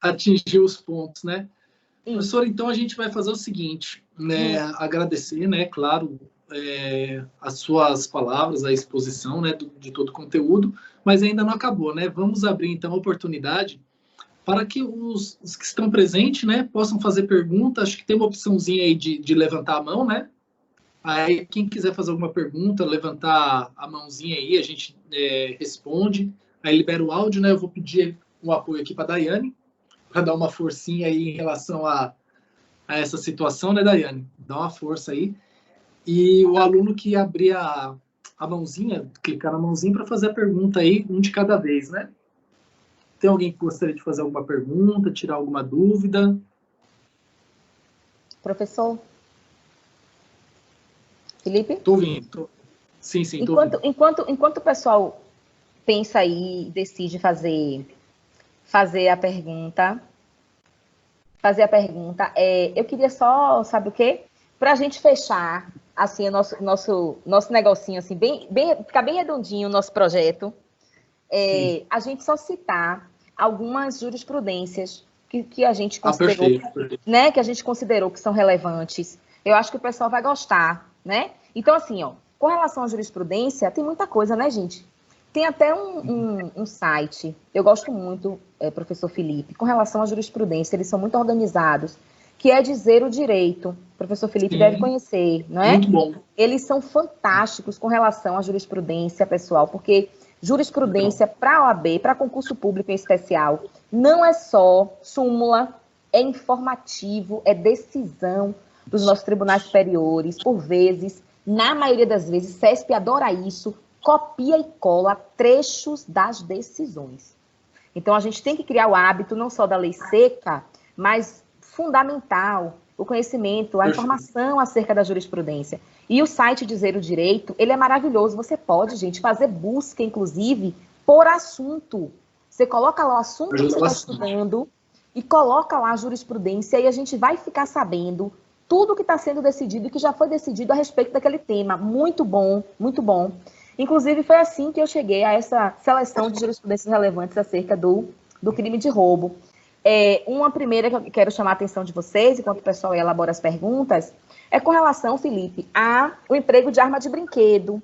atingir os pontos, né? Professora, então a gente vai fazer o seguinte, né? Agradecer, né? Claro, as suas palavras, a exposição, né? De todo o conteúdo, mas ainda não acabou, né? Vamos abrir então a oportunidade para que os que estão presentes, né? Possam fazer perguntas. Acho que tem uma opçãozinha aí de levantar a mão, né? Aí quem quiser fazer alguma pergunta, levantar a mãozinha aí, a gente responde. Aí libera o áudio, né? Eu vou pedir um apoio aqui para a Daiane, para dar uma forcinha aí em relação a essa situação, né, Daiane? Dá uma força aí. E o aluno que abrir a mãozinha, clicar na mãozinha para fazer a pergunta aí, um de cada vez, né? Tem alguém que gostaria de fazer alguma pergunta, tirar alguma dúvida? Professor? Felipe? Estou ouvindo. Sim, estou ouvindo. Enquanto o pessoal pensa aí e decide fazer a pergunta, eu queria só, sabe o quê? Para a gente fechar, assim, o nosso negocinho, assim, ficar bem redondinho o nosso projeto, a gente só citar algumas jurisprudências que a gente considerou, perfeito. Né, que a gente considerou que são relevantes. Eu acho que o pessoal vai gostar, né? Então, assim, ó, com relação à jurisprudência, tem muita coisa, né, gente? Tem até um site, eu gosto muito, professor Felipe, com relação à jurisprudência, eles são muito organizados, que é Dizer o Direito. O professor Felipe deve conhecer, não é? Muito bom. Eles são fantásticos com relação à jurisprudência, pessoal, porque jurisprudência para OAB, para concurso público em especial, não é só súmula, é informativo, é decisão dos nossos tribunais superiores, por vezes, na maioria das vezes, CESP adora isso, copia e cola trechos das decisões. Então, a gente tem que criar o hábito, não só da lei seca, mas fundamental, o conhecimento, a informação acerca da jurisprudência. E o site Dizer o Direito, ele é maravilhoso. Você pode, gente, fazer busca, inclusive, por assunto. Você coloca lá o assunto que você está estudando e coloca lá a jurisprudência e a gente vai ficar sabendo tudo que está sendo decidido e que já foi decidido a respeito daquele tema. Muito bom, muito bom. Inclusive, foi assim que eu cheguei a essa seleção de jurisprudências relevantes acerca do crime de roubo. Uma primeira que eu quero chamar a atenção de vocês, enquanto o pessoal elabora as perguntas, é com relação, Felipe, ao emprego de arma de brinquedo.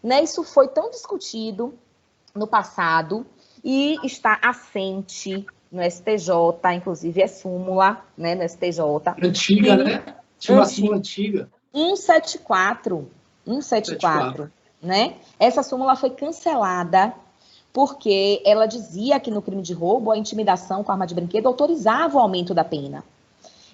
Né? Isso foi tão discutido no passado e está assente no STJ, inclusive é súmula, né, no STJ. Antiga, né? Tinha uma súmula antiga. 174, né? Essa súmula foi cancelada porque ela dizia que no crime de roubo, a intimidação com arma de brinquedo autorizava o aumento da pena.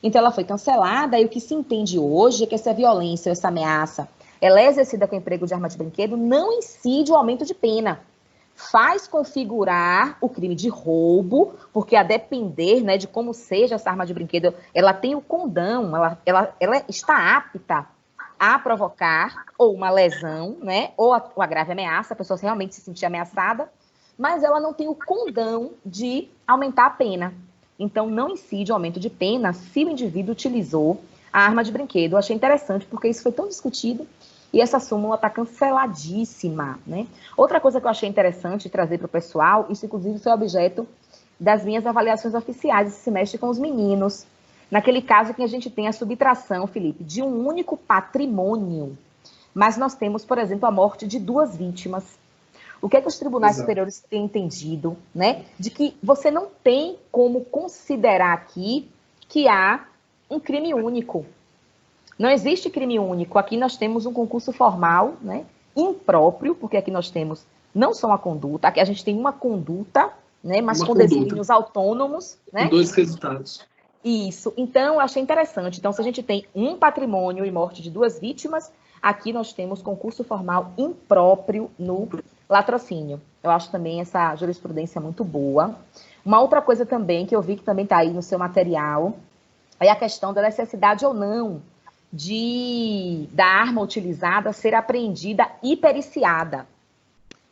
Então, ela foi cancelada e o que se entende hoje é que essa violência, essa ameaça, ela é exercida com emprego de arma de brinquedo, não incide o aumento de pena. Faz configurar o crime de roubo, porque a depender, né, de como seja essa arma de brinquedo, ela tem o condão, ela está apta a provocar ou uma lesão, né, ou a grave ameaça, a pessoa realmente se sentir ameaçada, mas ela não tem o condão de aumentar a pena. Então, não incide o aumento de pena se o indivíduo utilizou a arma de brinquedo. Eu achei interessante, porque isso foi tão discutido e essa súmula está canceladíssima, né? Outra coisa que eu achei interessante trazer para o pessoal, isso inclusive foi objeto das minhas avaliações oficiais esse semestre com os meninos. Naquele caso que a gente tem a subtração, Felipe, de um único patrimônio, mas nós temos, por exemplo, a morte de 2 vítimas. O que é que os tribunais superiores têm entendido, né? De que você não tem como considerar aqui que há um crime único. Não existe crime único. Aqui nós temos um concurso formal, né? Impróprio, porque aqui nós temos não só uma conduta, aqui a gente tem uma conduta, né? Mas com desígnios autônomos, né? Com 2 resultados. Isso. Então, eu achei interessante. Então, se a gente tem um patrimônio e morte de 2 vítimas, aqui nós temos concurso formal impróprio no latrocínio. Eu acho também essa jurisprudência muito boa. Uma outra coisa também, que eu vi que também está aí no seu material, é a questão da necessidade ou não da arma utilizada ser apreendida e periciada,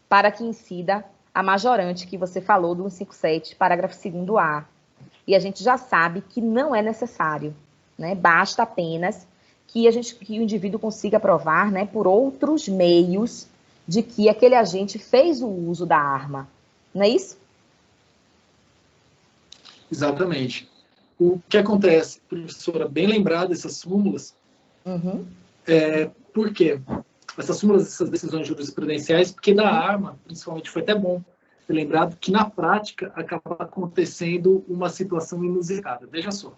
para que incida a majorante que você falou do 157, parágrafo 2º-A. E a gente já sabe que não é necessário, né? Basta apenas que o indivíduo consiga provar, né, por outros meios, de que aquele agente fez o uso da arma. Não é isso? Exatamente. O que acontece, professora, bem lembrada essas súmulas, por quê? Essas súmulas, essas decisões jurisprudenciais, porque da arma, principalmente, foi até bom ter lembrado que na prática acaba acontecendo uma situação inusitada. Veja só.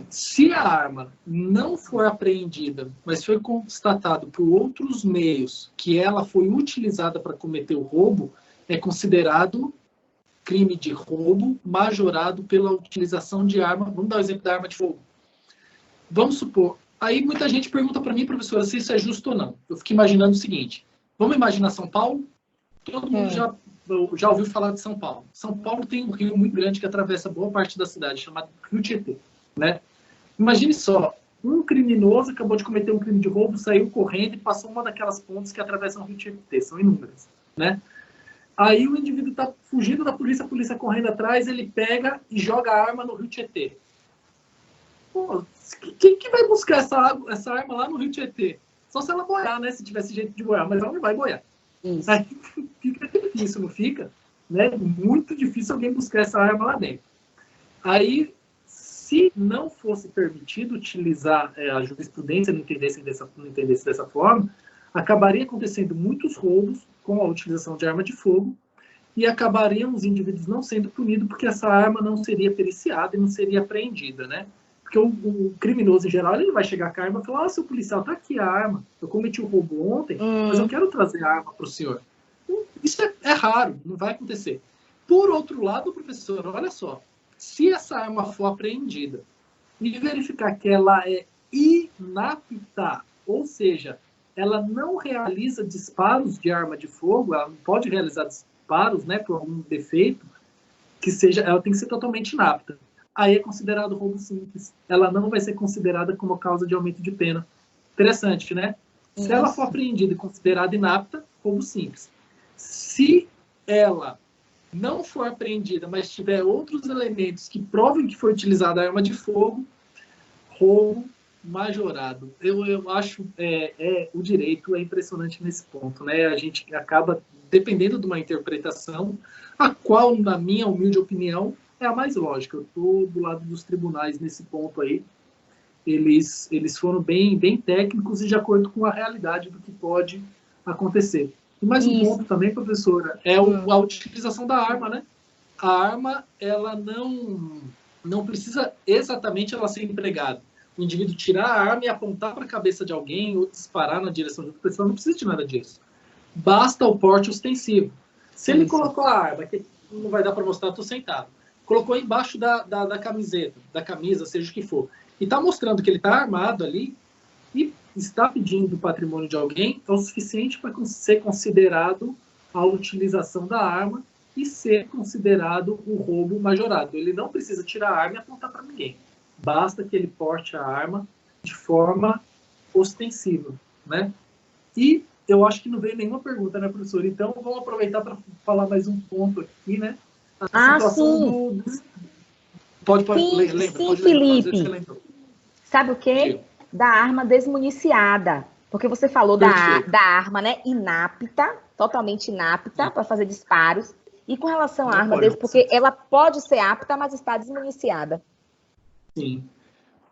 Se a arma não for apreendida, mas foi constatado por outros meios que ela foi utilizada para cometer o roubo, é considerado crime de roubo majorado pela utilização de arma. Vamos dar o exemplo da arma de fogo. Vamos supor. Aí muita gente pergunta para mim, professora, se isso é justo ou não. Eu fico imaginando o seguinte. Vamos imaginar São Paulo? Todo mundo já ouviu falar de São Paulo. São Paulo tem um rio muito grande que atravessa boa parte da cidade, chamado Rio Tietê. Né? Imagine só, um criminoso acabou de cometer um crime de roubo, saiu correndo e passou uma daquelas pontes que atravessam o Rio Tietê, são inúmeras, né? Aí o indivíduo está fugindo da polícia, a polícia correndo atrás, ele pega e joga a arma no Rio Tietê. Pô, quem que vai buscar essa arma lá no Rio Tietê? Só se ela boiar, né? Se tivesse jeito de boiar, mas ela não vai boiar. Isso. Aí fica difícil, não fica? Né? Muito difícil alguém buscar essa arma lá dentro. Aí, se não fosse permitido utilizar a jurisprudência, não entendesse dessa forma, acabaria acontecendo muitos roubos com a utilização de arma de fogo e acabariam os indivíduos não sendo punidos porque essa arma não seria periciada e não seria apreendida, né? Porque o criminoso, em geral, ele não vai chegar com a arma e falar: seu policial, tá aqui a arma, eu cometi o roubo ontem, mas eu quero trazer a arma para o senhor. Isso é raro, não vai acontecer. Por outro lado, professor, olha só, se essa arma for apreendida e verificar que ela é inapta, ou seja, ela não realiza disparos de arma de fogo, ela não pode realizar disparos, né, por algum defeito, ela tem que ser totalmente inapta. Aí é considerado roubo simples. Ela não vai ser considerada como causa de aumento de pena. Interessante, né? Se ela for apreendida e considerada inapta, roubo simples. Se ela não for apreendida, mas tiver outros elementos que provem que foi utilizada a arma de fogo, roubo majorado. Eu acho o direito é impressionante nesse ponto, né? A gente acaba dependendo de uma interpretação, a qual, na minha humilde opinião, é a mais lógica. Eu estou do lado dos tribunais nesse ponto aí. Eles foram bem técnicos e de acordo com a realidade do que pode acontecer. E mais um ponto também, professora, é a utilização da arma, né? A arma, ela não precisa exatamente ela ser empregada. O indivíduo tirar a arma e apontar para a cabeça de alguém ou disparar na direção de outra pessoa, não precisa de nada disso. Basta o porte ostensivo. Se ele colocou a arma, que não vai dar para mostrar, estou sentado, colocou embaixo da camiseta, da camisa, seja o que for, e está mostrando que ele está armado ali e está pedindo o patrimônio de alguém, é o suficiente para ser considerado a utilização da arma e ser considerado o roubo majorado. Ele não precisa tirar a arma e apontar para ninguém. Basta que ele porte a arma de forma ostensiva, né? E eu acho que não veio nenhuma pergunta, né, professor? Então, vamos aproveitar para falar mais um ponto aqui, né? A situação sim. Pode Felipe. Sabe o quê? Da arma desmuniciada. Porque você falou da arma, né, inapta, totalmente inapta para fazer disparos. E com relação à arma porque ela pode ser apta, mas está desmuniciada. Sim.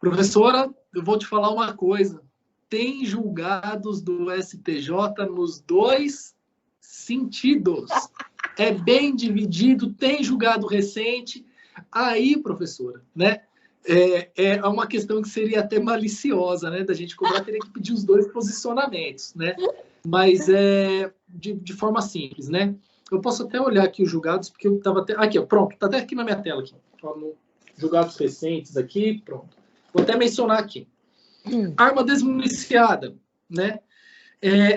Professora, eu vou te falar uma coisa. Tem julgados do STJ nos dois sentidos. É bem dividido, tem julgado recente. Aí, professora, né? É uma questão que seria até maliciosa, né? Da gente cobrar, teria que pedir os dois posicionamentos, né? Mas de forma simples, né? Eu posso até olhar aqui os julgados, porque eu estava até... Aqui, ó, pronto, está até aqui na minha tela. Aqui, ó, julgados recentes aqui, pronto. Vou até mencionar aqui. Arma desmuniciada, né?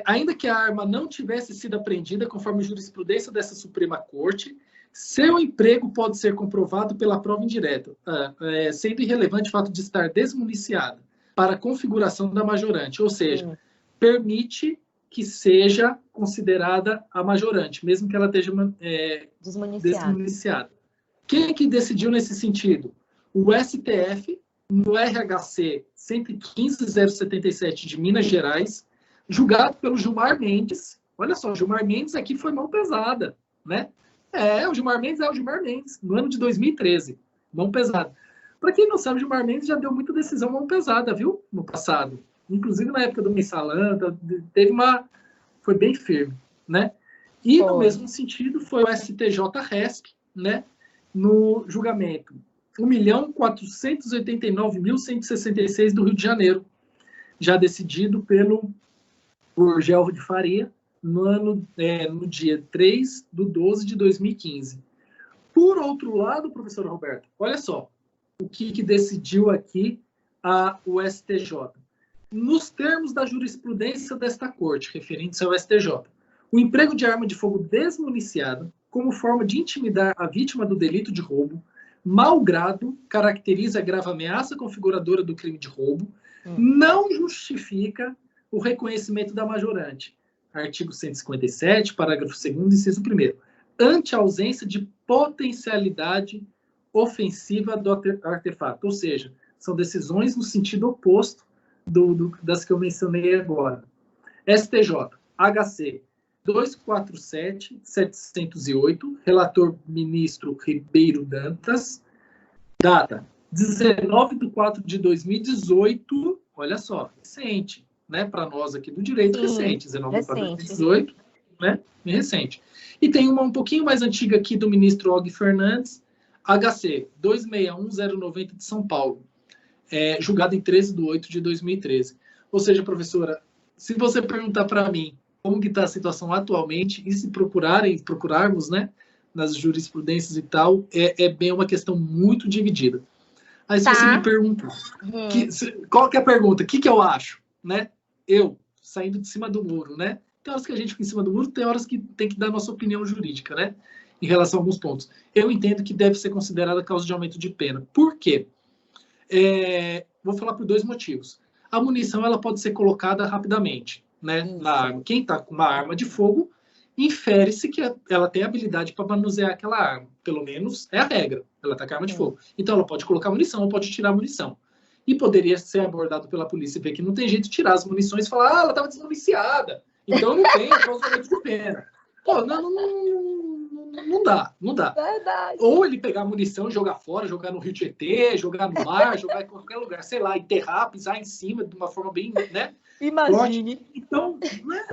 Ainda que a arma não tivesse sido apreendida, conforme a jurisprudência dessa Suprema Corte, seu emprego pode ser comprovado pela prova indireta, sendo irrelevante o fato de estar desmuniciada para a configuração da majorante, ou seja, permite que seja considerada a majorante, mesmo que ela esteja desmuniciada. Quem é que decidiu nesse sentido? O STF, no RHC 115.077 de Minas Gerais, julgado pelo Gilmar Mendes. Olha só, Gilmar Mendes aqui foi mão pesada, né? O Gilmar Mendes é o Gilmar Mendes, no ano de 2013. Mão pesada. Para quem não sabe, Gilmar Mendes já deu muita decisão mão pesada, viu? No passado. Inclusive na época do Mensalão, teve uma... Foi bem firme, né? E, no mesmo sentido, foi o STJ-RESC, né? No julgamento 1.489.166 do Rio de Janeiro, já decidido por Gelvo de Faria, no dia 3/12/2015. Por outro lado, professora Roberta, olha só o que decidiu aqui o STJ. Nos termos da jurisprudência desta corte, referente ao STJ, o emprego de arma de fogo desmuniciada como forma de intimidar a vítima do delito de roubo, mau grado, caracteriza a grave ameaça configuradora do crime de roubo, não justifica o reconhecimento da majorante. Artigo 157, parágrafo 2º, inciso 1º. Ante a ausência de potencialidade ofensiva do artefato. Ou seja, são decisões no sentido oposto das que eu mencionei agora. STJ, HC 247-708, relator ministro Ribeiro Dantas, data 19/4/2018, olha só, recente, né, para nós aqui do direito, recente, 19/4/2018, né, bem recente. E tem uma um pouquinho mais antiga aqui do ministro Og Fernandes, HC 261090 de São Paulo, julgado em 13/8/2013. Ou seja, professora, se você perguntar para mim como que está a situação atualmente, e se procurarmos, né, nas jurisprudências e tal, é bem uma questão muito dividida. Aí se você me pergunta, qual que é a pergunta? O que eu acho? Né? Eu, saindo de cima do muro, né? Tem horas que a gente fica em cima do muro, tem horas que tem que dar nossa opinião jurídica, né? Em relação a alguns pontos. Eu entendo que deve ser considerada causa de aumento de pena. Por quê? Vou falar por 2 motivos. A munição ela pode ser colocada rapidamente, né, na arma. Quem está com uma arma de fogo, infere-se que ela tem habilidade para manusear aquela arma. Pelo menos é a regra. Ela está com a arma de fogo. Então ela pode colocar munição ou pode tirar munição. E poderia ser abordado pela polícia e ver que não tem jeito de tirar as munições e falar, ela estava desmuniciada. Então não tem causa de aumento de pena. Pô, não dá. Verdade. Ou ele pegar a munição e jogar fora, jogar no Rio Tietê, jogar no mar, jogar em qualquer lugar, sei lá, enterrar, pisar em cima de uma forma bem, né? Imagine. Forte. Então,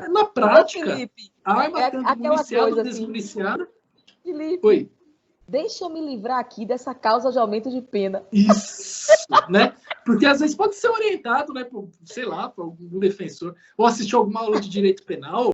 na prática, Felipe, a arma tanto municiada ou desmuniciada... Assim, Felipe, oi. Deixa eu me livrar aqui dessa causa de aumento de pena. Isso, né? Porque às vezes pode ser orientado, né, por, sei lá, por algum defensor, ou assistir alguma aula de direito penal,